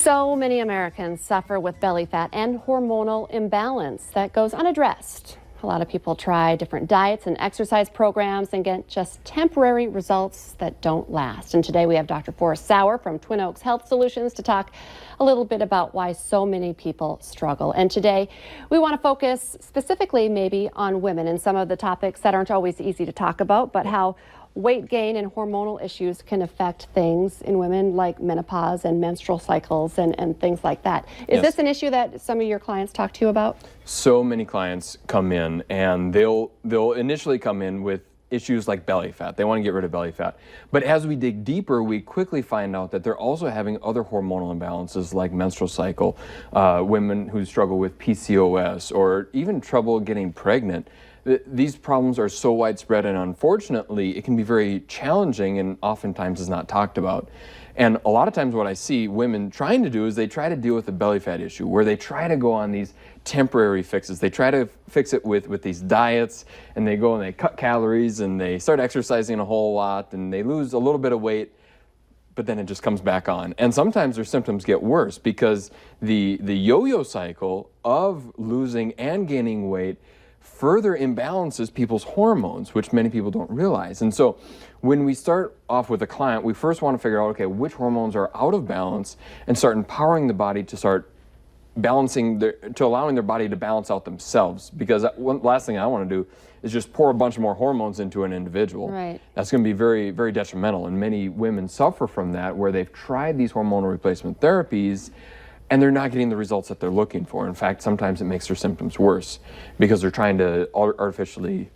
So many Americans suffer with belly fat and hormonal imbalance that goes unaddressed. A lot of people try different diets and exercise programs and get just temporary results that don't last. And today we have Dr. Forrest Sauer from Twin Oaks Health Solutions to talk a little bit about why so many people struggle. And today we want to focus specifically maybe on women and some of the topics that aren't always easy to talk about, but how weight gain and hormonal issues can affect things in women like menopause and menstrual cycles and things like that. Is this an issue that some of your clients talk to you about? So many clients come in and they'll initially come in with issues like belly fat. They want to get rid of belly fat. But as we dig deeper, we quickly find out that they're also having other hormonal imbalances like menstrual cycle, women who struggle with PCOS or even trouble getting pregnant. These problems are so widespread, and unfortunately, it can be very challenging and oftentimes is not talked about. And a lot of times what I see women trying to do is they try to deal with the belly fat issue, where they try to go on these temporary fixes. They try to fix it with these diets, and they go and they cut calories, and they start exercising a whole lot, and they lose a little bit of weight, but then it just comes back on. And sometimes their symptoms get worse because the yo-yo cycle of losing and gaining weight further imbalances people's hormones, which many people don't realize. And so when we start off with a client, we first want to figure out, okay, which hormones are out of balance and start empowering the body to start balancing, to allowing their body to balance out themselves. Because one last thing I want to do is just pour a bunch of more hormones into an individual. Right. That's going to be very, very detrimental. And many women suffer from that, where they've tried these hormonal replacement therapies and they're not getting the results that they're looking for. In fact, sometimes it makes their symptoms worse because they're trying to artificially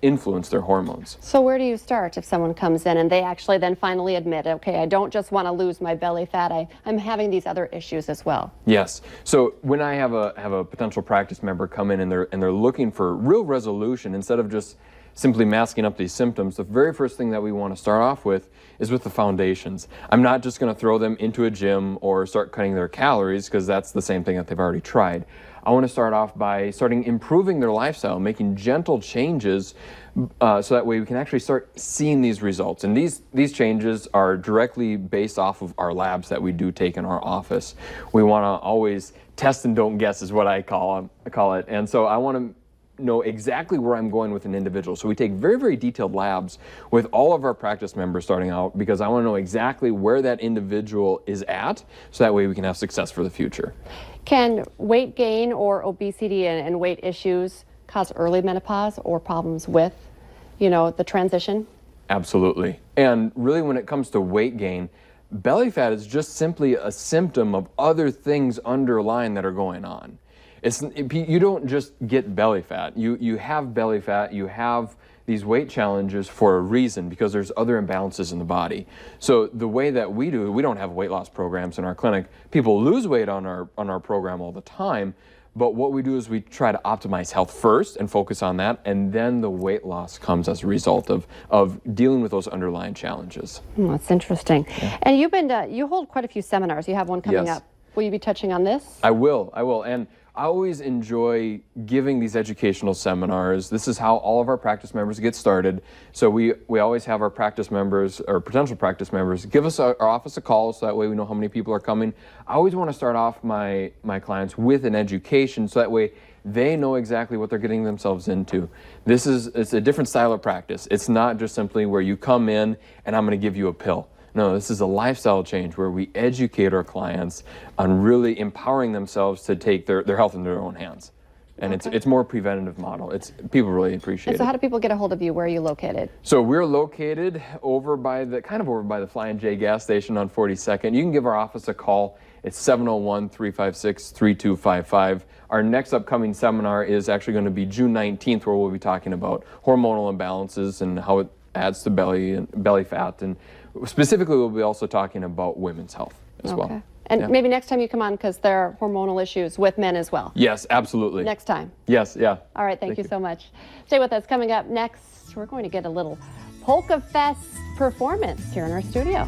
influence their hormones. So where do you start if someone comes in and they actually then finally admit, okay, I don't just want to lose my belly fat, I'm having these other issues as well? Yes. So when I have a potential practice member come in and they're looking for real resolution instead of just simply masking up these symptoms, the very first thing that we want to start off with is with the foundations. I'm not just going to throw them into a gym or start cutting their calories, because that's the same thing that they've already tried. I want to start off by starting improving their lifestyle, making gentle changes so that way we can actually start seeing these results. And these changes are directly based off of our labs that we do take in our office. We want to always test and don't guess is what I call it. And so I want to know exactly where I'm going with an individual. So we take very, very detailed labs with all of our practice members starting out, because I want to know exactly where that individual is at, so that way we can have success for the future. Can weight gain or obesity and weight issues cause early menopause or problems with, the transition? Absolutely. And really, when it comes to weight gain, belly fat is just simply a symptom of other things underlying that are going on. You don't just get belly fat. You have belly fat, you have these weight challenges for a reason, because there's other imbalances in the body. So the way that we don't have weight loss programs in our clinic. People lose weight on our program all the time, but what we do is we try to optimize health first and focus on that, and then the weight loss comes as a result of dealing with those underlying challenges. That's interesting. Yeah. And you hold quite a few seminars. You have one coming up. Will you be touching on this? I will. And I always enjoy giving these educational seminars. This is how all of our practice members get started. So we always have our practice members, or potential practice members, give us our office a call, so that way we know how many people are coming. I always want to start off my clients with an education, so that way they know exactly what they're getting themselves into. It's a different style of practice. It's not just simply where you come in and I'm going to give you a pill. No, this is a lifestyle change where we educate our clients on really empowering themselves to take their health in their own hands. And it's more preventative model. People really appreciate it. So how do people get a hold of you? Where are you located? So we're over by the Flying J gas station on 42nd. You can give our office a call. It's 701-356-3255. Our next upcoming seminar is actually going to be June 19th, where we'll be talking about hormonal imbalances and how it adds to belly fat, and specifically we'll be also talking about women's health as well. And maybe next time you come on, because there are hormonal issues with men as well. Yes, absolutely. Next time. Yes, yeah. All right, thank you so much. Stay with us. Coming up next, we're going to get a little Polka Fest performance here in our studio.